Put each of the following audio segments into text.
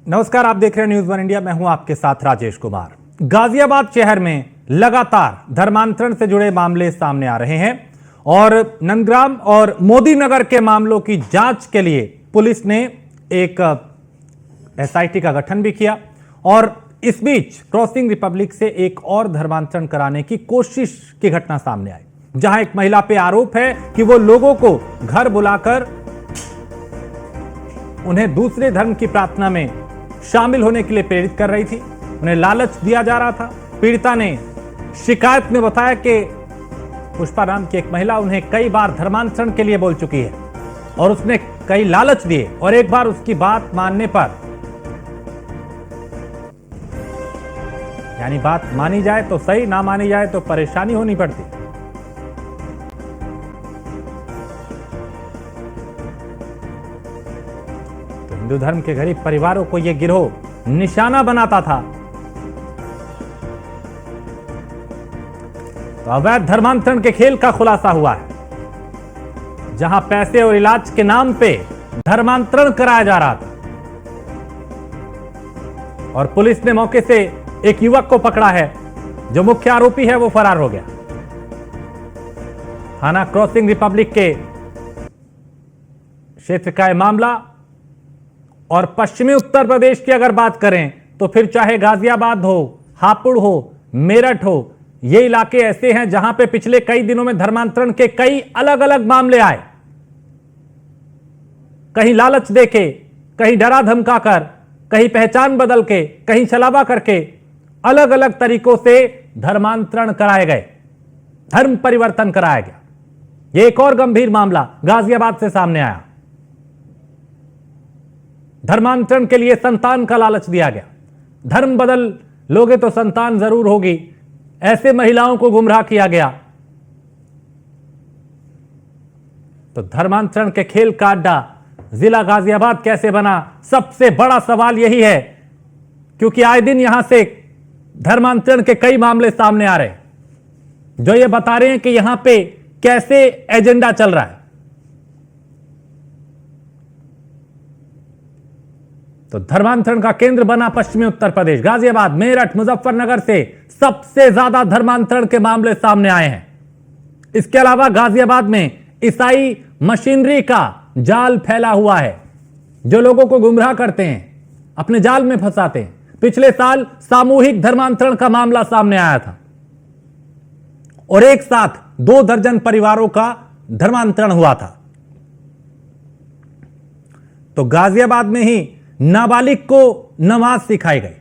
नमस्कार, आप देख रहे हैं न्यूज़ वन इंडिया। मैं हूं आपके साथ राजेश कुमार। गाजियाबाद शहर में लगातार धर्मांतरण से जुड़े मामले सामने आ रहे हैं और नंदग्राम और मोदी नगर के मामलों की जांच के लिए पुलिस ने एक एसआईटी का गठन भी किया और इस बीच क्रॉसिंग रिपब्लिक से एक और धर्मांतरण कराने की कोशिश की घटना सामने आई, जहां एक महिला पे आरोप है कि वो लोगों को घर बुलाकर उन्हें दूसरे धर्म की प्रार्थना में शामिल होने के लिए प्रेरित कर रही थी। उन्हें लालच दिया जा रहा था। पीड़िता ने शिकायत में बताया कि पुष्पा नाम की एक महिला उन्हें कई बार धर्मांतरण के लिए बोल चुकी है और उसने कई लालच दिए और एक बार उसकी बात मानने पर, यानी बात मानी जाए तो सही, ना मानी जाए तो परेशानी होनी पड़ती। तो हिंदू धर्म के गरीब परिवारों को यह गिरोह निशाना बनाता था। तो अवैध धर्मांतरण के खेल का खुलासा हुआ है, जहां पैसे और इलाज के नाम पे धर्मांतरण कराया जा रहा था और पुलिस ने मौके से एक युवक को पकड़ा है। जो मुख्य आरोपी है वो फरार हो गया। थाना क्रॉसिंग रिपब्लिक के क्षेत्र का यह मामला और पश्चिमी उत्तर प्रदेश की अगर बात करें तो फिर चाहे गाजियाबाद हो, हापुड़ हो, मेरठ हो, ये इलाके ऐसे हैं जहां पे पिछले कई दिनों में धर्मांतरण के कई अलग अलग मामले आए। कहीं लालच देके, कहीं डरा धमकाकर, कहीं पहचान बदल के, कहीं छलावा करके अलग अलग तरीकों से धर्मांतरण कराए गए, धर्म परिवर्तन कराया गया। यह एक और गंभीर मामला गाजियाबाद से सामने आया। धर्मांतरण के लिए संतान का लालच दिया गया। धर्म बदल लोगे तो संतान जरूर होगी, ऐसे महिलाओं को गुमराह किया गया। तो धर्मांतरण के खेल का अड्डा जिला गाजियाबाद कैसे बना, सबसे बड़ा सवाल यही है, क्योंकि आए दिन यहां से धर्मांतरण के कई मामले सामने आ रहे हैं जो ये बता रहे हैं कि यहां पे कैसे एजेंडा चल रहा है। तो धर्मांतरण का केंद्र बना पश्चिमी उत्तर प्रदेश। गाजियाबाद, मेरठ, मुजफ्फरनगर से सबसे ज्यादा धर्मांतरण के मामले सामने आए हैं। इसके अलावा गाजियाबाद में ईसाई मशीनरी का जाल फैला हुआ है, जो लोगों को गुमराह करते हैं, अपने जाल में फंसाते हैं। पिछले साल सामूहिक धर्मांतरण का मामला सामने आया था और एक साथ 2 दर्जन परिवारों का धर्मांतरण हुआ था। तो गाजियाबाद में ही नाबालिग को नमाज सिखाई गई,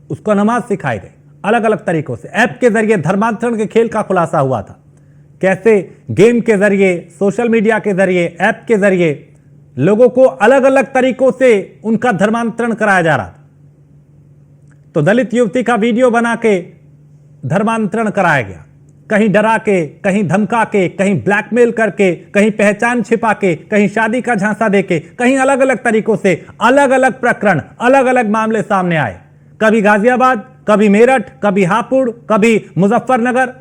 उसको नमाज सिखाई गई अलग अलग तरीकों से। ऐप के जरिए धर्मांतरण के खेल का खुलासा हुआ था, कैसे गेम के जरिए, सोशल मीडिया के जरिए, ऐप के जरिए लोगों को अलग अलग तरीकों से उनका धर्मांतरण कराया जा रहा था। तो दलित युवती का वीडियो बना के धर्मांतरण कराया गया, कहीं डरा के, कहीं धमका के, कहीं ब्लैकमेल करके, कहीं पहचान छिपा के, कहीं शादी का झांसा देके, कहीं अलग अलग तरीकों से अलग अलग प्रकरण, अलग अलग मामले सामने आए। कभी गाजियाबाद, कभी मेरठ, कभी हापुड़, कभी मुजफ्फरनगर।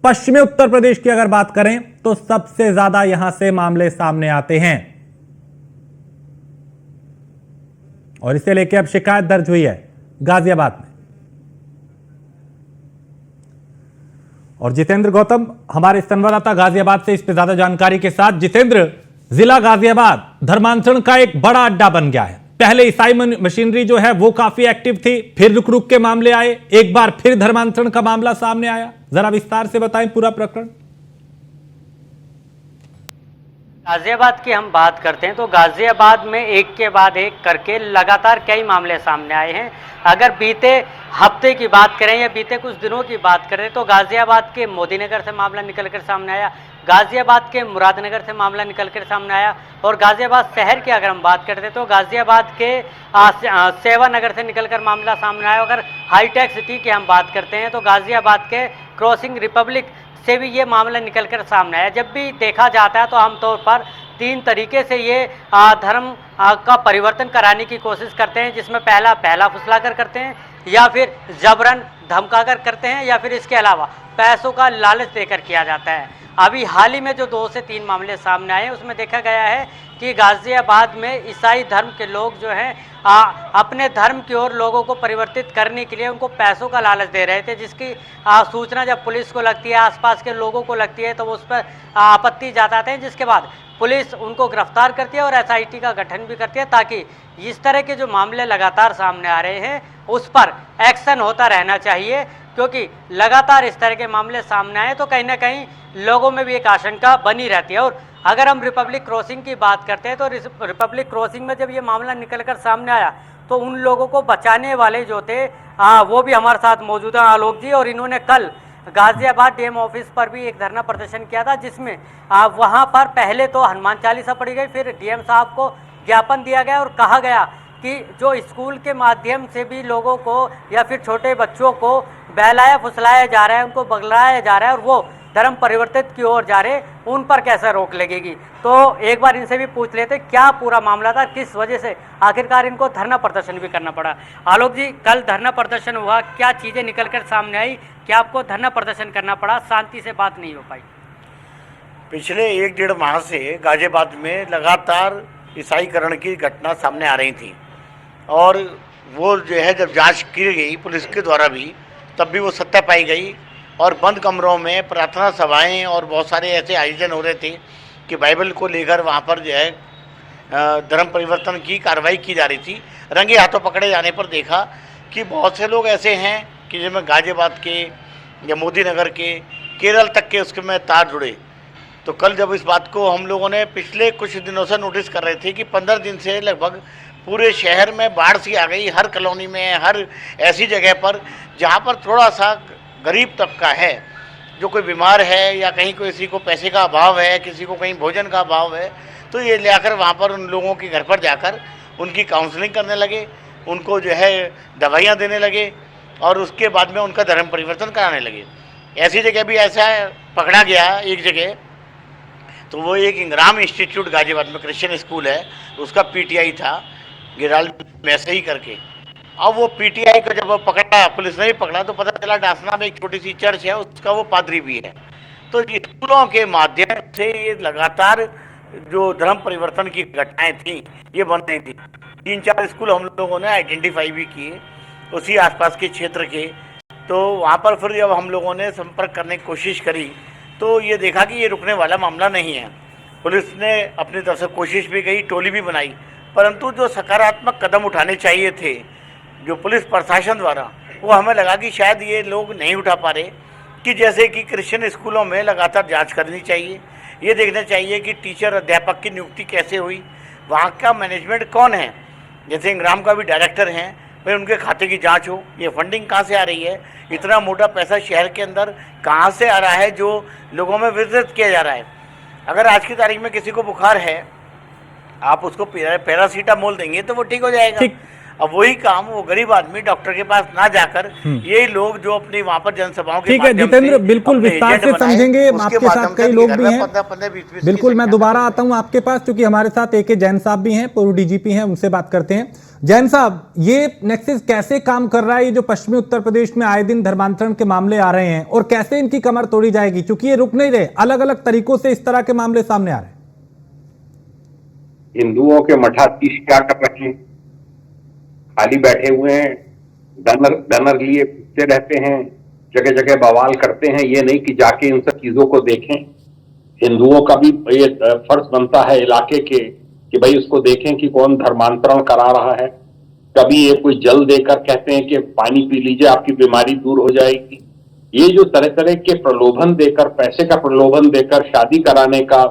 पश्चिमी उत्तर प्रदेश की अगर बात करें तो सबसे ज्यादा यहां से मामले सामने आते हैं और इसे लेकर अब शिकायत दर्ज हुई है गाजियाबाद में। और जितेंद्र गौतम हमारे संवाददाता गाजियाबाद से इस पर ज्यादा जानकारी के साथ। जितेंद्र, जिला गाजियाबाद धर्मांतरण का एक बड़ा अड्डा बन गया है। पहले ईसाई मशीनरी जो है वो काफी एक्टिव थी, फिर रुक रुक के मामले आए, एक बार फिर धर्मांतरण का मामला सामने आया। जरा विस्तार से बताएं पूरा प्रकरण। गाजियाबाद की हम बात करते हैं तो गाजियाबाद में एक के बाद एक करके लगातार कई मामले सामने आए हैं। अगर बीते हफ्ते की बात करें या बीते कुछ दिनों की बात करें तो गाजियाबाद के मोदी नगर से मामला निकलकर सामने आया, गाजियाबाद के मुरादनगर से मामला निकलकर सामने आया और गाजियाबाद शहर की अगर हम बात करते हैं तो गाजियाबाद के सेवा नगर से निकलकर मामला सामने आया। अगर हाईटेक सिटी की हम बात करते हैं तो गाजियाबाद के क्रॉसिंग रिपब्लिक से भी ये मामला निकलकर सामने आया। जब भी देखा जाता है तो आमतौर पर 3 तरीके से ये धर्म का परिवर्तन कराने की कोशिश करते हैं, जिसमें पहला फुसलाकर करते हैं या फिर जबरन धमकाकर करते हैं या फिर इसके अलावा पैसों का लालच देकर किया जाता है। अभी हाल ही में जो 2 से 3 मामले सामने आए हैं उसमें देखा गया है कि गाजियाबाद में ईसाई धर्म के लोग जो हैं अपने धर्म की ओर लोगों को परिवर्तित करने के लिए उनको पैसों का लालच दे रहे थे, जिसकी सूचना जब पुलिस को लगती है, आसपास के लोगों को लगती है, तो उस पर आपत्ति जताते हैं, जिसके बाद पुलिस उनको गिरफ्तार करती है और एसआईटी का गठन भी करती है, ताकि इस तरह के जो मामले लगातार सामने आ रहे हैं उस पर एक्शन होता रहना चाहिए, क्योंकि लगातार इस तरह के मामले सामने आए तो कहीं ना कहीं लोगों में भी एक आशंका बनी रहती है। और अगर हम रिपब्लिक क्रॉसिंग की बात करते हैं तो रिपब्लिक क्रॉसिंग में जब ये मामला निकलकर सामने आया तो उन लोगों को बचाने वाले जो थे वो भी हमारे साथ मौजूद हैं, आलोक जी, और इन्होंने कल गाजियाबाद डीएम ऑफिस पर भी एक धरना प्रदर्शन किया था, जिसमें वहाँ पर पहले तो हनुमान चालीसा पढ़ी गई, फिर डीएम साहब को ज्ञापन दिया गया और कहा गया कि जो स्कूल के माध्यम से भी लोगों को या फिर छोटे बच्चों को बहलाया फुसलाया जा रहा है, उनको बगलाया जा रहा है और वो धर्म परिवर्तित की ओर जा रहे, उन पर कैसे रोक लगेगी। तो एक बार इनसे भी पूछ लेते क्या पूरा मामला था, किस वजह से आखिरकार इनको धरना प्रदर्शन भी करना पड़ा। आलोक जी, कल धरना प्रदर्शन हुआ, क्या चीज़ें निकलकर सामने आई, क्या आपको धरना प्रदर्शन करना पड़ा, शांति से बात नहीं हो पाई? पिछले 1-1.5 माह से गाजियाबाद में लगातार ईसाईकरण की घटना सामने आ रही थी और वो जो है जब जांच की गई पुलिस के द्वारा भी, तब भी वो सत्य पाई गई और बंद कमरों में प्रार्थना सभाएं और बहुत सारे ऐसे आयोजन हो रहे थे कि बाइबल को लेकर वहाँ पर जो है धर्म परिवर्तन की कार्रवाई की जा रही थी। रंगे हाथों पकड़े जाने पर देखा कि बहुत से लोग ऐसे हैं कि जिनमें गाजियाबाद के या मोदी नगर के, केरल तक के उसके में तार जुड़े। तो कल जब इस बात को हम लोगों ने पिछले कुछ दिनों से नोटिस कर रहे थे कि 15 दिन से लगभग पूरे शहर में बाढ़ सी आ गई, हर कॉलोनी में, हर ऐसी जगह पर जहाँ पर थोड़ा सा गरीब तबका है, जो कोई बीमार है या कहीं किसी को पैसे का अभाव है, किसी को कहीं भोजन का अभाव है, तो ये ले आकर वहाँ पर उन लोगों के घर पर जाकर उनकी काउंसलिंग करने लगे, उनको जो है दवाइयाँ देने लगे और उसके बाद में उनका धर्म परिवर्तन कराने लगे। ऐसी जगह भी ऐसा पकड़ा गया एक जगह, तो वो एक इंग्राम इंस्टीट्यूट गाजियाबाद में क्रिश्चियन स्कूल है, उसका पीटीआई था गिराल वैसे ही करके। अब वो पीटीआई को जब पकड़ा, पुलिस ने भी पकड़ा, तो पता चला डासना में एक छोटी सी चर्च है, उसका वो पादरी भी है। तो स्कूलों के माध्यम से ये लगातार जो धर्म परिवर्तन की घटनाएं थी ये बन रही थी। 3-4 स्कूल हम लोगों ने आइडेंटिफाई भी किए उसी आसपास के क्षेत्र के। तो वहाँ पर फिर जब हम लोगों ने संपर्क करने की कोशिश करी तो ये देखा कि ये रुकने वाला मामला नहीं है। पुलिस ने अपनी तरफ से कोशिश भी की, टोली भी बनाई, परंतु जो सकारात्मक कदम उठाने चाहिए थे जो पुलिस प्रशासन द्वारा, वो हमें लगा कि शायद ये लोग नहीं उठा पा रहे। कि जैसे कि क्रिश्चियन स्कूलों में लगातार जांच करनी चाहिए, ये देखना चाहिए कि टीचर अध्यापक की नियुक्ति कैसे हुई, वहाँ का मैनेजमेंट कौन है। जैसे इंग्राम का भी डायरेक्टर हैं, भाई उनके खाते की जांच हो, ये फंडिंग कहाँ से आ रही है, इतना मोटा पैसा शहर के अंदर कहाँ से आ रहा है जो लोगों में वितरित किया जा रहा है। अगर आज की तारीख में किसी को बुखार है, आप उसको पैरासीटामोल देंगे तो वो ठीक हो जाएगा। अब वही काम वो गरीब आदमी डॉक्टर के पास ना जाकर यही लोग जो अपनी वहाँ पर जनसभाओं के ठीक है जितेंद्र, बिल्कुल विस्तार से समझेंगे। आपके साथ कई लोग भी हैं, बिल्कुल मैं दोबारा आता हूँ आपके पास, क्योंकि हमारे साथ AK जैन साहब भी हैं, पूर्व डीजीपी हैं, उनसे बात करते हैं। जैन साहब, ये नेक्सस कैसे काम कर रहा है, ये जो पश्चिमी उत्तर प्रदेश में आए दिन धर्मांतरण के मामले आ रहे हैं, और कैसे इनकी कमर तोड़ी जाएगी, क्योंकि ये रुक नहीं रहे, अलग अलग तरीकों से इस तरह के मामले सामने आ रहे हैं। हिंदुओं के मठाधीश क्या कर रहे हैं, खाली बैठे हुए हैं, बैनर लिए घूमते रहते हैं, जगह जगह बवाल करते हैं। ये नहीं कि जाके इन सब चीजों को देखें। हिंदुओं का भी ये फर्ज बनता है इलाके के कि भाई उसको देखें कि कौन धर्मांतरण करा रहा है। कभी ये कोई जल देकर कहते हैं कि पानी पी लीजिए आपकी बीमारी दूर हो जाएगी। ये जो तरह तरह के प्रलोभन देकर, पैसे का प्रलोभन देकर शादी कराने का,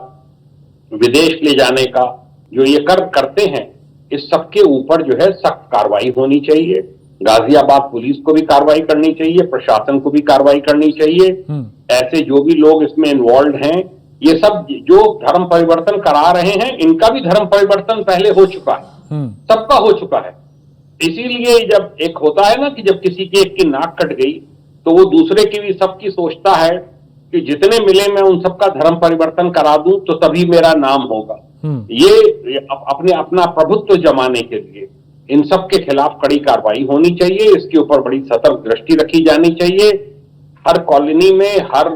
विदेश ले जाने का जो ये करते हैं, इस सब के ऊपर जो है सख्त कार्रवाई होनी चाहिए। गाजियाबाद पुलिस को भी कार्रवाई करनी चाहिए, प्रशासन को भी कार्रवाई करनी चाहिए। ऐसे जो भी लोग इसमें इन्वॉल्व हैं, ये सब जो धर्म परिवर्तन करा रहे हैं, इनका भी धर्म परिवर्तन पहले हो चुका है, सबका हो चुका है। इसीलिए जब एक होता है ना कि जब किसी की एक की नाक कट गई तो वो दूसरे की भी सबकी सोचता है कि जितने मिले मैं उन सबका धर्म परिवर्तन करा दूं तो तभी मेरा नाम होगा। ये अपना प्रभुत्व जमाने के लिए इन सब के खिलाफ कड़ी कार्रवाई होनी चाहिए। इसके ऊपर बड़ी सतर्क दृष्टि रखी जानी चाहिए। हर कॉलोनी में, हर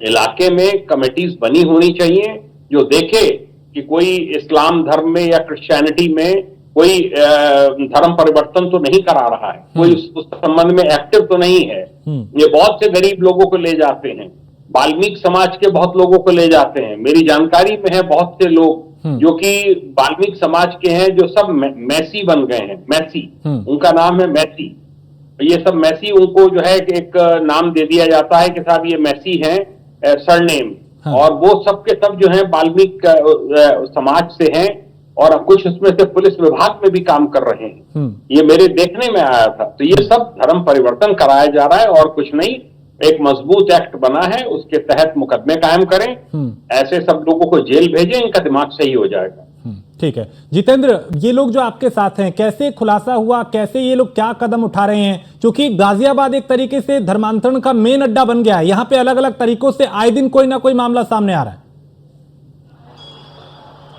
इलाके में कमेटीज बनी होनी चाहिए जो देखे कि कोई इस्लाम धर्म में या क्रिश्चियनिटी में कोई धर्म परिवर्तन तो नहीं करा रहा है, कोई उस संबंध में एक्टिव तो नहीं है। ये बहुत से गरीब लोगों को ले जाते हैं, वाल्मीकि समाज के बहुत लोगों को ले जाते हैं। मेरी जानकारी में है बहुत से लोग जो कि वाल्मीकि समाज के हैं, जो सब मैसी बन गए हैं। मैसी, उनका नाम है मैसी। ये सब मैसी, उनको जो है एक नाम दे दिया जाता है कि साहब ये मैसी हैं, सरनेम। और वो सब के सब जो है वाल्मीकि समाज से हैं, और कुछ उसमें से पुलिस विभाग में भी काम कर रहे हैं। ये मेरे देखने में आया था। तो ये सब धर्म परिवर्तन कराया जा रहा है और कुछ नहीं। एक मजबूत एक्ट बना है, उसके तहत मुकदमे कायम करें, ऐसे सब लोगों को जेल भेजें, इनका दिमाग सही हो जाएगा। ठीक है जितेंद्र, ये लोग जो आपके साथ हैं, कैसे खुलासा हुआ, कैसे ये लोग क्या कदम उठा रहे हैं? क्योंकि गाजियाबाद एक तरीके से धर्मांतरण का मेन अड्डा बन गया है। यहाँ पे अलग अलग तरीकों से आए दिन कोई ना कोई मामला सामने आ रहा है।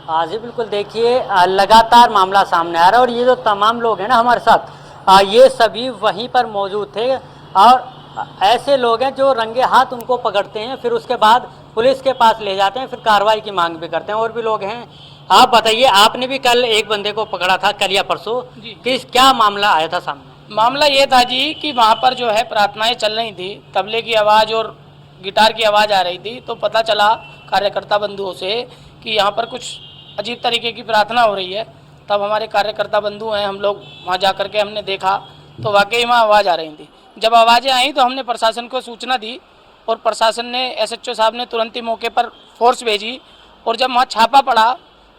हाँ जी बिल्कुल, देखिए लगातार मामला सामने आ रहा है और ये जो तमाम लोग हैं ना हमारे साथ, ये सभी वहीं पर मौजूद थे और ऐसे लोग हैं जो रंगे हाथ उनको पकड़ते हैं, फिर उसके बाद पुलिस के पास ले जाते हैं, फिर कार्रवाई की मांग भी करते हैं। और भी लोग हैं। आप बताइए, आपने भी कल एक बंदे को पकड़ा था, कल या परसों, कि क्या मामला आया था सामने? मामला ये था जी कि वहाँ पर जो है प्रार्थनाएं चल रही थी, तबले की आवाज़ और गिटार की आवाज़ आ रही थी। तो पता चला कार्यकर्ता बंधुओं से कि यहाँ पर कुछ अजीब तरीके की प्रार्थना हो रही है। तब हमारे कार्यकर्ता बंधु हैं, हम लोग वहाँ जा कर के हमने देखा तो वाकई वहाँ आवाज़ आ रही थी। जब आवाज़ें आई तो हमने प्रशासन को सूचना दी और प्रशासन ने, SHO साहब ने तुरंत ही मौके पर फोर्स भेजी। और जब वहाँ छापा पड़ा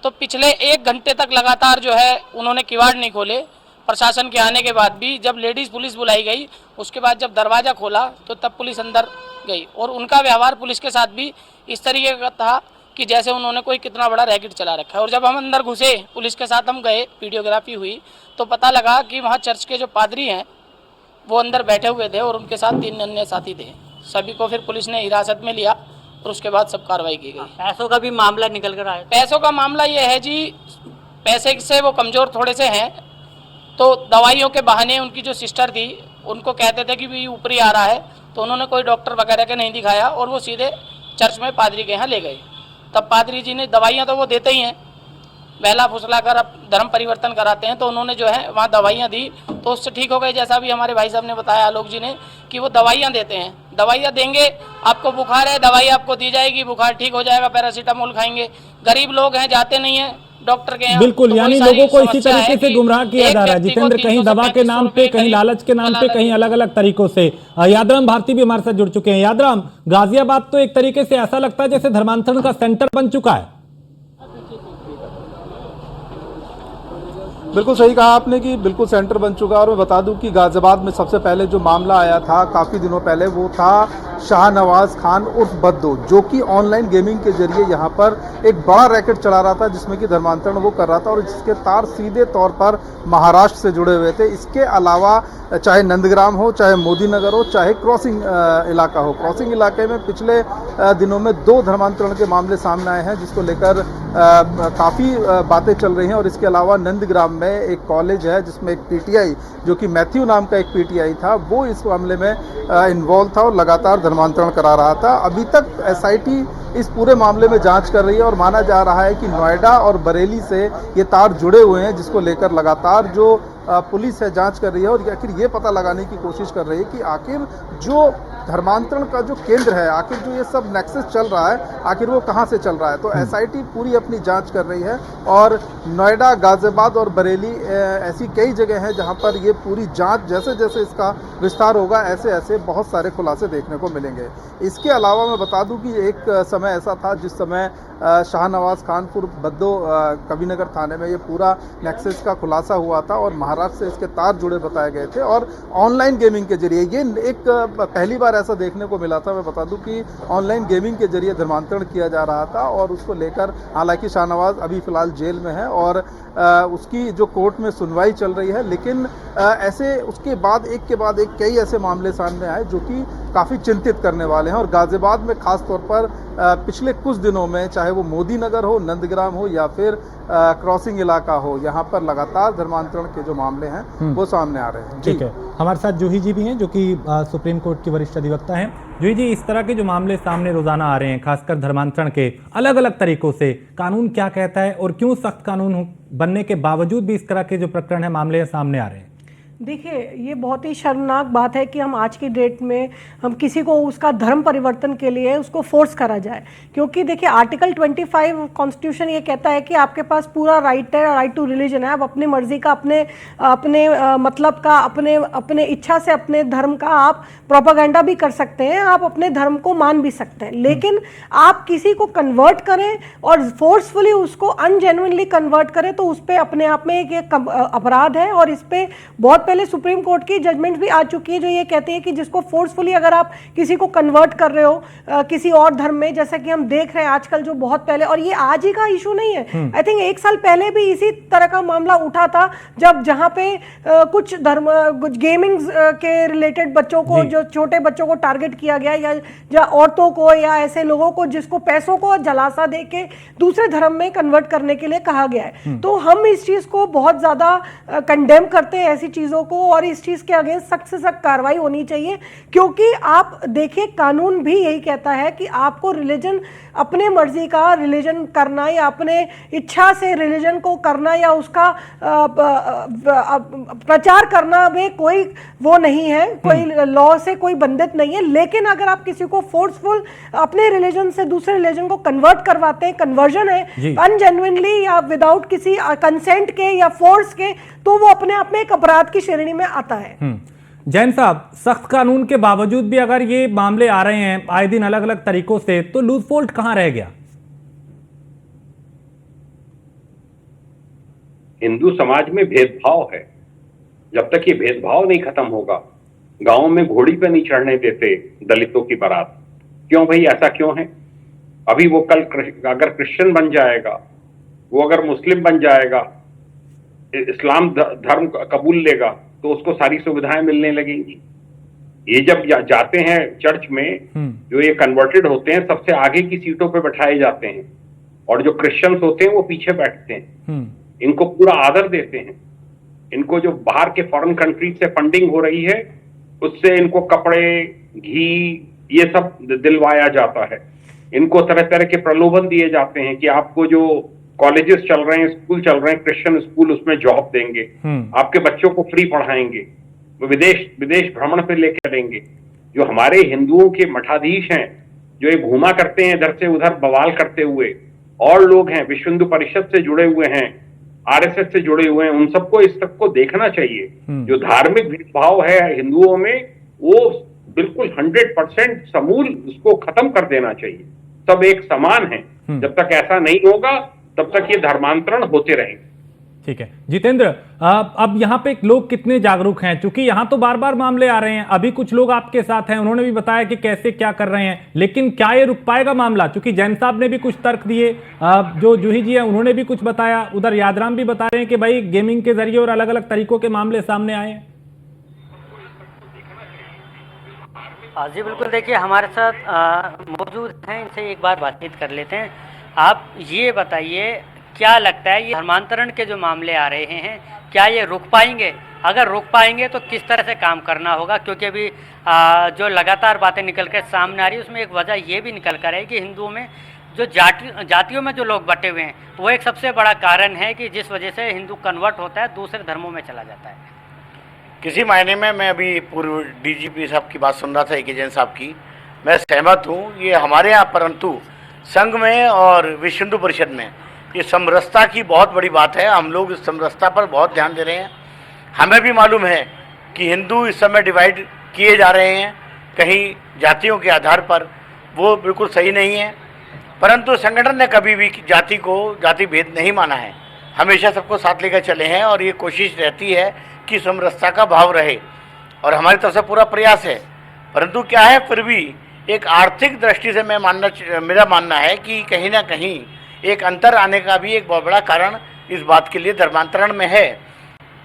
तो पिछले 1 घंटे तक लगातार जो है उन्होंने किवाड़ नहीं खोले। प्रशासन के आने के बाद भी जब लेडीज़ पुलिस बुलाई गई, उसके बाद जब दरवाज़ा खोला तो तब पुलिस अंदर गई। और उनका व्यवहार पुलिस के साथ भी इस तरीके का था कि जैसे उन्होंने कोई कितना बड़ा रैकेट चला रखा है। और जब हम अंदर घुसे, पुलिस के साथ हम गए, वीडियोग्राफी हुई, तो पता लगा कि वहाँ चर्च के जो पादरी हैं वो अंदर बैठे हुए थे और उनके साथ 3 अन्य साथी थे। सभी को फिर पुलिस ने हिरासत में लिया और उसके बाद सब कार्रवाई की गई। पैसों का भी मामला निकल कर आया? पैसों का मामला ये है जी, पैसे से वो कमज़ोर थोड़े से हैं, तो दवाइयों के बहाने उनकी जो सिस्टर थी उनको कहते थे कि भी ऊपरी आ रहा है, तो उन्होंने कोई डॉक्टर वगैरह के नहीं दिखाया और वो सीधे चर्च में पादरी के यहाँ ले गए। तब पादरी जी ने, दवाइयाँ तो वो देते ही हैं, बहला फुसला कर अब धर्म परिवर्तन कराते हैं, तो उन्होंने जो है वहाँ दवाइयाँ दी तो उससे ठीक हो गए। जैसा भी हमारे भाई साहब ने बताया, आलोक जी ने, कि वो दवाइयाँ देते हैं, दवाइयाँ देंगे, आपको बुखार है दवाई आपको दी जाएगी, बुखार ठीक हो जाएगा, पैरासीटामोल खाएंगे। गरीब लोग हैं, जाते नहीं हैं डॉक्टर के यहाँ। बिल्कुल, तो यानी लोगों को इसी तरीके से गुमराह किया जा रहा है जितेंद्र, कहीं दवा के नाम पे, कहीं लालच के नाम पे, कहीं अलग अलग तरीकों से। यादराम भारती भी हमारे साथ जुड़ चुके हैं। यादराम, गाजियाबाद तो एक तरीके से ऐसा लगता है जैसे धर्मांतरण का सेंटर बन चुका है। बिल्कुल सही कहा आपने कि बिल्कुल सेंटर बन चुका है। और मैं बता दूं कि गाजियाबाद में सबसे पहले जो मामला आया था काफ़ी दिनों पहले, वो था शाहनवाज खान उर्फ बद्दू, जो कि ऑनलाइन गेमिंग के जरिए यहाँ पर एक बड़ा रैकेट चला रहा था, जिसमें कि धर्मांतरण वो कर रहा था और जिसके तार सीधे तौर पर महाराष्ट्र से जुड़े हुए थे। इसके अलावा चाहे नंदग्राम हो, चाहे मोदी नगर हो, चाहे क्रॉसिंग इलाका हो, क्रॉसिंग इलाके में पिछले दिनों में 2 धर्मांतरण के मामले सामने आए हैं, जिसको लेकर काफ़ी बातें चल रही हैं। और इसके अलावा नंदग्राम में एक कॉलेज है जिसमें एक पीटीआई, जो कि मैथ्यू नाम का एक पीटीआई था, वो इस मामले में इन्वॉल्व था और लगातार धर्मांतरण करा रहा था। अभी तक एसआईटी इस पूरे मामले में जांच कर रही है और माना जा रहा है कि नोएडा और बरेली से ये तार जुड़े हुए हैं, जिसको लेकर लगातार जो पुलिस है जांच कर रही है और आखिर ये पता लगाने की कोशिश कर रही है कि आखिर जो धर्मांतरण का जो केंद्र है, आखिर जो ये सब नेक्सस चल रहा है, आखिर वो कहाँ से चल रहा है। तो एसआईटी पूरी अपनी जांच कर रही है और नोएडा, गाजियाबाद और बरेली ऐसी कई जगह हैं जहाँ पर ये पूरी जांच, जैसे जैसे इसका विस्तार होगा, ऐसे ऐसे बहुत सारे खुलासे देखने को मिलेंगे। इसके अलावा मैं बता दूं कि एक समय ऐसा था जिस समय शाहनवाज खानपुर बद्दो कबीरनगर थाने में ये पूरा नेक्सस का खुलासा हुआ था और महाराष्ट्र से इसके तार जुड़े बताए गए थे और ऑनलाइन गेमिंग के जरिए ये एक पहली बार ऐसा देखने को मिला था। मैं बता दूं कि ऑनलाइन गेमिंग के जरिए धर्मांतरण किया जा रहा था और उसको लेकर हालांकि शाहनवाज अभी फिलहाल जेल में है और उसकी जो कोर्ट में सुनवाई चल रही है, लेकिन ऐसे उसके बाद एक कई ऐसे मामले सामने आए जो कि काफ़ी चिंतित करने वाले हैं। और गाजियाबाद में खास तौर पर पिछले कुछ दिनों में, चाहे वो मोदी नगर हो, नंदग्राम हो या फिर क्रॉसिंग इलाका हो, यहाँ पर लगातार धर्मांतरण के जो मामले हैं वो सामने आ रहे हैं। ठीक है, हमारे साथ जूही जी भी हैं जो कि सुप्रीम कोर्ट की वरिष्ठ अधिवक्ता हैं। जूही जी, इस तरह के जो मामले सामने रोजाना आ रहे हैं, खासकर धर्मांतरण के अलग अलग तरीकों से, कानून क्या कहता है और क्यों सख्त कानून बनने के बावजूद भी इस तरह के जो प्रकरण है, मामले हैं, सामने आ रहे हैं? देखिए, ये बहुत ही शर्मनाक बात है कि हम आज की डेट में हम किसी को उसका धर्म परिवर्तन के लिए उसको फोर्स करा जाए, क्योंकि देखिए आर्टिकल 25 कॉन्स्टिट्यूशन ये कहता है कि आपके पास पूरा राइट है, राइट टू रिलीजन है। आप अपनी मर्जी का, अपने मतलब का, अपने इच्छा से अपने धर्म का आप प्रोपागेंडा भी कर सकते हैं, आप अपने धर्म को मान भी सकते हैं। लेकिन आप किसी को कन्वर्ट करें और फोर्सफुली उसको अनजेन्युइनली कन्वर्ट करें तो उस पर अपने आप में एक अपराध है। और इस पर बहुत पहले सुप्रीम कोर्ट की जजमेंट भी आ चुकी है जो ये कहती है कि जिसको फोर्सफुली अगर आप किसी को कन्वर्ट कर रहे हो किसी और धर्म में, जैसा कि हम देख रहे हैं आजकल जो बहुत पहले, और ये आज ही का इशू नहीं है, आई थिंक 1 साल पहले भी इसी तरह का मामला उठा था, जब जहां पे कुछ गेमिंग के रिलेटेड बच्चों को, जो छोटे बच्चों को टारगेट किया गया, या औरतों को, या ऐसे लोगों को जिसको पैसों को जलासा दे के दूसरे धर्म में कन्वर्ट करने के लिए कहा गया है। तो हम इस चीज को बहुत ज्यादा कंडेम करते हैं, ऐसी चीजों को, और इस चीज के अगेंस्ट सख्त से सख्त कार्रवाई होनी चाहिए। क्योंकि आप देखिए, कानून भी यही कहता है कि आपको रिलीजन, अपने मर्जी का रिलीजन करना या अपने इच्छा से रिलीजन को करना या उसका प्रचार करना में कोई वो नहीं है, कोई लॉ से कोई बंधित नहीं है। लेकिन अगर आप किसी को फोर्सफुल अपने रिलीजन से दूसरे रिलीजन को कन्वर्ट करवाते हैं, कन्वर्जन है अनजेन्युइनली या विदाउट किसी कंसेंट के या फोर्स के, तो वो अपने आप में एक अपराध की श्रेणी में आता है। जैन साहब, सख्त कानून के बावजूद भी अगर ये मामले आ रहे हैं आए दिन अलग अलग तरीकों से, तो लूज फोल्ट कहां रह गया? हिंदू समाज में भेदभाव है। जब तक ये भेदभाव नहीं खत्म होगा, गांव में घोड़ी पे नहीं चढ़ने देते दलितों की बारात। क्यों भाई, ऐसा क्यों है? अभी वो कल अगर क्रिश्चियन बन जाएगा, वो अगर मुस्लिम बन जाएगा, इस्लाम धर्म कबूल लेगा, तो उसको सारी सुविधाएं मिलने लगेंगी। ये जब जाते हैं चर्च में, जो ये कन्वर्टेड होते हैं सबसे आगे की सीटों पे बैठाए जाते हैं, और जो क्रिश्चियंस होते हैं वो पीछे बैठते हैं। इनको पूरा आदर देते हैं। इनको जो बाहर के फॉरेन कंट्री से फंडिंग हो रही है, उससे इनको कपड़े, घी, ये सब दिलवाया जाता है। इनको तरह तरह के प्रलोभन दिए जाते हैं कि आपको जो कॉलेजेस चल रहे हैं, स्कूल चल रहे हैं, क्रिश्चियन स्कूल, उसमें जॉब देंगे, आपके बच्चों को फ्री पढ़ाएंगे, वो विदेश भ्रमण पे लेकर चलेंगे। जो हमारे हिंदुओं के मठाधीश हैं, जो ये घूमा करते हैं इधर से उधर बवाल करते हुए, और लोग हैं विश्व हिंदू परिषद से जुड़े हुए हैं, आरएसएस से जुड़े हुए हैं, उन सबको इस सबको देखना चाहिए। जो धार्मिक भेदभाव है हिंदुओं में, वो बिल्कुल 100% समूल उसको खत्म कर देना चाहिए। सब एक समान है। जब तक ऐसा नहीं होगा तब तक ये धर्मांतरण होते रहेंगे। ठीक है जितेंद्र, अब यहाँ पे लोग कितने जागरूक हैं? क्योंकि यहाँ तो बार बार मामले आ रहे हैं, अभी कुछ लोग आपके साथ हैं, उन्होंने भी बताया कि कैसे क्या कर रहे हैं, लेकिन क्या ये रुक पाएगा मामला? क्योंकि जैन साहब ने भी कुछ तर्क दिए, जो जूही जी हैं उन्होंने भी कुछ बताया, उधर यादराम भी बता रहे हैं कि भाई गेमिंग के जरिए और अलग अलग तरीकों के मामले सामने आए हैं। जी बिल्कुल, देखिए हमारे साथ मौजूद हैं, इनसे एक बार बातचीत कर लेते हैं। आप ये बताइए, क्या लगता है ये धर्मांतरण के जो मामले आ रहे हैं, क्या ये रुक पाएंगे? अगर रुक पाएंगे तो किस तरह से काम करना होगा? क्योंकि अभी जो लगातार बातें निकल कर सामने आ रही है, उसमें एक वजह ये भी निकल कर है कि हिंदुओं में जो जातियों में जो लोग बटे हुए हैं, वो एक सबसे बड़ा कारण है कि जिस वजह से हिंदू कन्वर्ट होता है, दूसरे धर्मों में चला जाता है। किसी मायने में मैं अभी पूर्व डीजीपी साहब की बात सुन रहा था, ए.के. जैन साहब की, मैं सहमत हूँ। ये हमारे यहाँ परंतु संघ में और विश्व हिंदू परिषद में ये समरसता की बहुत बड़ी बात है। हम लोग इस समरसता पर बहुत ध्यान दे रहे हैं। हमें भी मालूम है कि हिंदू इस समय डिवाइड किए जा रहे हैं कहीं जातियों के आधार पर, वो बिल्कुल सही नहीं है। परंतु संगठन ने कभी भी जाति को जाति भेद नहीं माना है, हमेशा सबको साथ लेकर चले हैं, और ये कोशिश रहती है कि समरसता का भाव रहे, और हमारी तरफ से पूरा प्रयास है। परंतु क्या है, फिर भी एक आर्थिक दृष्टि से मेरा मानना है कि कहीं ना कहीं एक अंतर आने का भी एक बहुत बड़ा कारण इस बात के लिए धर्मांतरण में है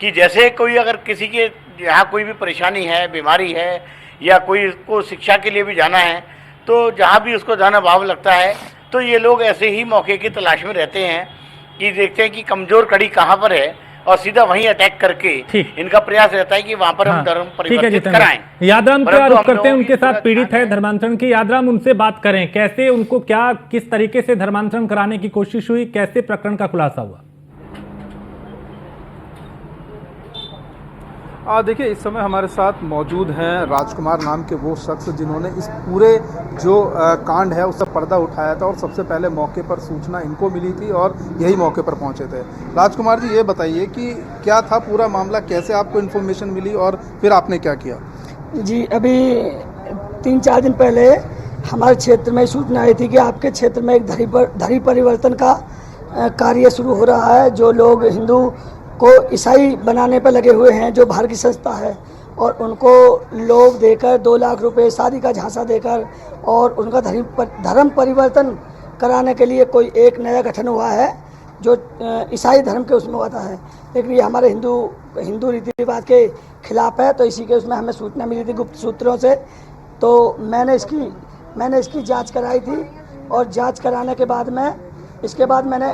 कि जैसे कोई अगर किसी के यहाँ कोई भी परेशानी है, बीमारी है, या कोई को शिक्षा के लिए भी जाना है, तो जहाँ भी उसको जाना भाव लगता है, तो ये लोग ऐसे ही मौके की तलाश में रहते हैं कि देखते हैं कि कमजोर कड़ी कहाँ पर है, और सीधा वहीं अटैक करके इनका प्रयास रहता है कि वहां पर हम धर्म परिवर्तित कराएं। यादराम क्या आरोप करते हैं उनके साथ पीड़ित है धर्मांतरण की? यादराम, उनसे बात करें, कैसे उनको क्या किस तरीके से धर्मांतरण कराने की कोशिश हुई, कैसे प्रकरण का खुलासा हुआ? देखिए इस समय हमारे साथ मौजूद हैं राजकुमार नाम के वो शख्स जिन्होंने इस पूरे जो कांड है उसका पर्दा उठाया था और सबसे पहले मौके पर सूचना इनको मिली थी और यही मौके पर पहुंचे थे। राजकुमार जी ये बताइए कि क्या था पूरा मामला, कैसे आपको इन्फॉर्मेशन मिली और फिर आपने क्या किया? जी अभी 3-4 दिन पहले हमारे क्षेत्र में सूचना आई थी कि आपके क्षेत्र में एक धर्म परिवर्तन का कार्य शुरू हो रहा है। जो लोग हिंदू को ईसाई बनाने पर लगे हुए हैं, जो बाहर की संस्था है, और उनको लोभ देकर 2 लाख रुपए शादी का झांसा देकर और उनका धर्म परिवर्तन कराने के लिए कोई एक नया गठन हुआ है जो ईसाई धर्म के उसमें होता है, लेकिन ये हमारे हिंदू रीति रिवाज के खिलाफ है। तो इसी के उसमें हमें सूचना मिली थी गुप्त सूत्रों से, तो मैंने इसकी जांच कराई थी और जांच कराने के बाद में इसके बाद मैंने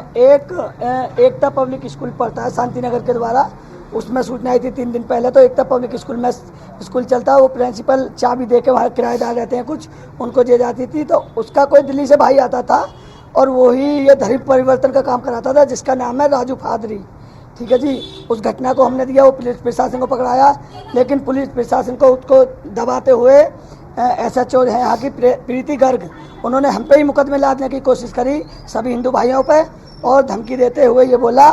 एकता पब्लिक स्कूल पढ़ता है शांति नगर के द्वारा, उसमें सूचना आई थी 3 दिन पहले। तो एकता पब्लिक स्कूल में स्कूल चलता है, वो प्रिंसिपल चाबी दे के वहाँ किराएदार रहते हैं कुछ, उनको दे जाती थी। तो उसका कोई दिल्ली से भाई आता था और वही ये धर्म परिवर्तन का काम कराता था, जिसका नाम है राजू फादरी। ठीक है जी, उस घटना को हमने दिया, वो पुलिस प्रशासन को पकड़ाया, लेकिन पुलिस प्रशासन को उसको दबाते हुए SHO है यहाँ की प्रीति गर्ग, उन्होंने हम पे ही मुकदमे लादने की कोशिश करी सभी हिंदू भाइयों पे, और धमकी देते हुए ये बोला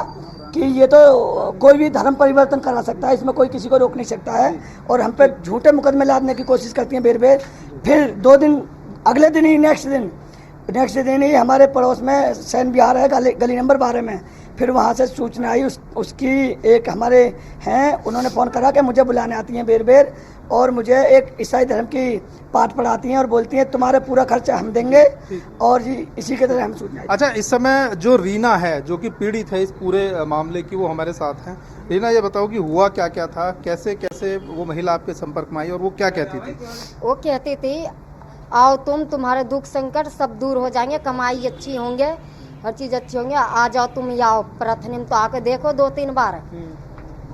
कि ये तो कोई भी धर्म परिवर्तन करा सकता है, इसमें कोई किसी को रोक नहीं सकता है, और हम पे झूठे मुकदमे लादने की कोशिश करती हैं बेर। फिर 2 दिन अगले दिन ही नेक्स्ट दिन ही हमारे पड़ोस में सैन विहार है गली नंबर 12 में, फिर वहाँ से सूचना आई उसकी एक हमारे हैं, उन्होंने फ़ोन करा कि मुझे बुलाने आती हैं बेर और मुझे एक ईसाई धर्म की पाठ पढ़ाती हैं और बोलती हैं तुम्हारे पूरा खर्चा हम देंगे, और जी इसी के तरह हम सूचना। अच्छा, इस समय जो रीना है जो कि पीड़ित है इस पूरे मामले की, वो हमारे साथ हैं। रीना ये बताओ कि हुआ क्या क्या था, कैसे कैसे वो महिला आपके संपर्क में आई और वो क्या कहती थी? वो कहती थी आओ तुम्हारे दुख संकट सब दूर हो जाएंगे, कमाई अच्छी होंगे, हर चीज़ अच्छी होंगे, आ जाओ तुम आओ प्रार्थना में तो आके देखो 2-3 बार,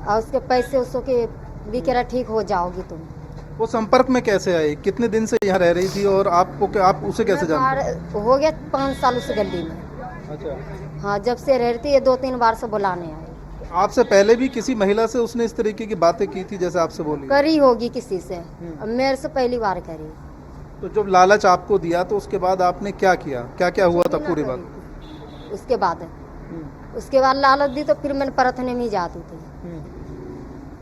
और उसके पैसे उसको के भी कह रहा ठीक हो जाओगी तुम। वो संपर्क में कैसे आई, कितने दिन से यहाँ रह रही थी और आप उसे कैसे जानते? हो गया 5 साल उस गली में। अच्छा। हाँ, जब से रहती है 2-3 बार से बुलाने आए। आपसे पहले भी किसी महिला से उसने इस तरीके की बातें की थी जैसे आपसे बोली? करी होगी किसी से, मेरे से पहली बार करी। तो जब लालच आपको दिया तो उसके बाद आपने क्या किया, क्या क्या हुआ था पूरी बात? उसके बाद लालच दी तो फिर मैंने प्रार्थना में जाती थी,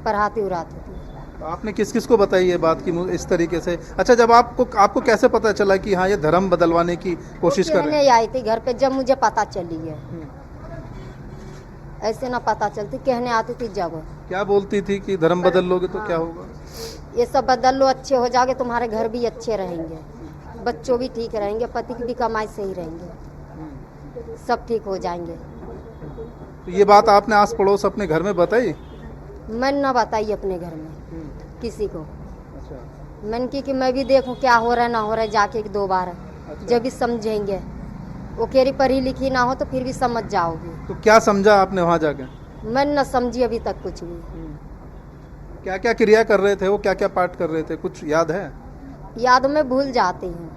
पढ़ाती उड़ाती थी। तो आपने किस किस को बताई ये बात की इस तरीके से? अच्छा, जब आपको कैसे पता चला कि हाँ ये धर्म बदलवाने की कोशिश कर रहे हैं? आई थी घर पे जब मुझे पता चली है, ऐसे ना पता चलती, कहने आती थी जब। क्या बोलती थी कि धर्म बदल लोगे तो क्या होगा? ये सब बदल लो, अच्छे हो जाओगे, तुम्हारे घर भी अच्छे रहेंगे, बच्चों भी ठीक रहेंगे, पति की भी कमाई सही रहेंगे, सब ठीक हो जाएंगे। तो ये बात आपने आस पड़ोस अपने घर में बताई? मैंने ना बताई अपने घर में किसी को। अच्छा। मैंने की कि मैं भी देखूं क्या हो रहा है ना हो रहा है, जाके 2 बार। अच्छा। जब भी समझेंगे, वो केरी पढ़ी लिखी ना हो तो फिर भी समझ जाओगी। तो क्या समझा आपने वहाँ जाके? मैंने ना समझी अभी तक कुछ भी। क्या क्या क्रिया कर रहे थे वो, क्या क्या पाठ कर रहे थे, कुछ याद है? याद में भूल जाती हूँ,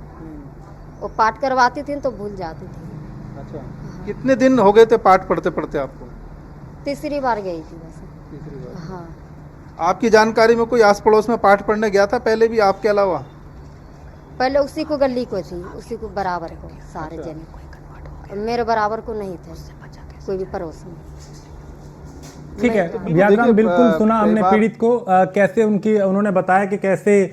वो पाठ करवाती थी तो भूल जाती थी। अच्छा। कितने दिन हो गए थे पाठ पढ़ते पढ़ते आपको? 3री बार गई थी बस। 3री बार। हाँ। आपकी जानकारी में कोई आस पड़ोस में पाठ पढ़ने गया था पहले भी आपके अलावा? पहले उसी को गली को थी, उसी को बराबर को सारे जने, मेरे बराबर को नहीं थे कोई भी पड़ोस में। ठीक है व्यासराम, बिल्कुल सुना हमने पीड़ित को, कैसे उन्होंने बताया कि कैसे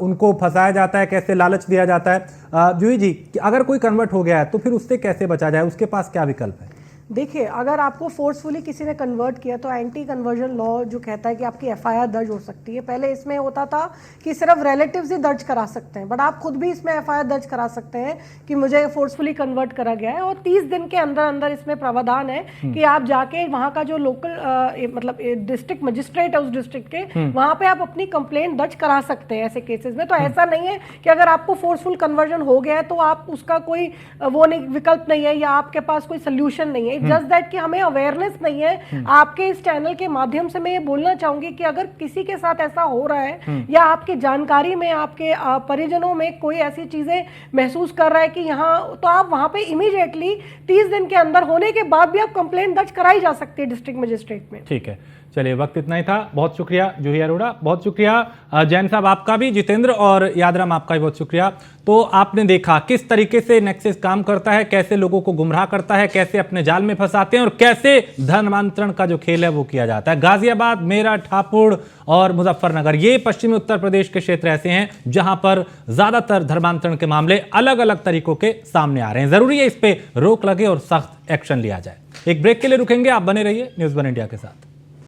उनको फंसाया जाता है, कैसे लालच दिया जाता है। जूही जी, अगर कोई कन्वर्ट हो गया है तो फिर उससे कैसे बचा जाए, उसके पास क्या विकल्प है? देखिए, अगर आपको फोर्सफुली किसी ने कन्वर्ट किया तो एंटी कन्वर्जन लॉ जो कहता है कि आपकी FIR दर्ज हो सकती है। पहले इसमें होता था कि सिर्फ रिलेटिव्स ही दर्ज करा सकते हैं, बट आप खुद भी इसमें FIR दर्ज करा सकते हैं कि मुझे फोर्सफुली कन्वर्ट करा गया है, और 30 दिन के अंदर अंदर इसमें प्रावधान है कि आप जाके वहाँ का जो लोकल मतलब डिस्ट्रिक्ट मजिस्ट्रेट है उस डिस्ट्रिक्ट के, वहाँ पे आप अपनी कंप्लेंट दर्ज करा सकते हैं ऐसे केसेस में। तो ऐसा नहीं है कि अगर आपको फोर्सफुल कन्वर्जन हो गया है तो आप उसका कोई वो नहीं, विकल्प नहीं है या आपके पास कोई सोल्यूशन नहीं है। जस्ट दैट कि हमें अवेयरनेस नहीं है। आपके इस चैनल के माध्यम से मैं ये बोलना चाहूंगी कि अगर किसी के साथ ऐसा हो रहा है या आपकी जानकारी में आपके परिजनों में कोई ऐसी चीजें महसूस कर रहा है कि यहाँ, तो आप वहां पे इमीडिएटली 30 दिन के अंदर होने के बाद भी आप कंप्लेंट दर्ज कराई जा सकती है डिस्ट्रिक्ट मजिस्ट्रेट में। ठीक है, चलिए, वक्त इतना ही था। बहुत शुक्रिया जूही अरोड़ा, बहुत शुक्रिया जैन साहब आपका भी, जितेंद्र और यादराम आपका भी बहुत शुक्रिया। तो आपने देखा किस तरीके से नेक्सस काम करता है, कैसे लोगों को गुमराह करता है, कैसे अपने जाल में फंसाते हैं और कैसे धर्मांतरण का जो खेल है वो किया जाता है। गाजियाबाद, मेरठ, हापुड़ और मुजफ्फरनगर, ये पश्चिमी उत्तर प्रदेश के क्षेत्र ऐसे हैं जहां पर ज्यादातर धर्मांतरण के मामले अलग अलग तरीकों के सामने आ रहे हैं। जरूरी है इस पे रोक लगे और सख्त एक्शन लिया जाए। एक ब्रेक के लिए रुकेंगे, आप बने रहिए न्यूज़ वन इंडिया के साथ।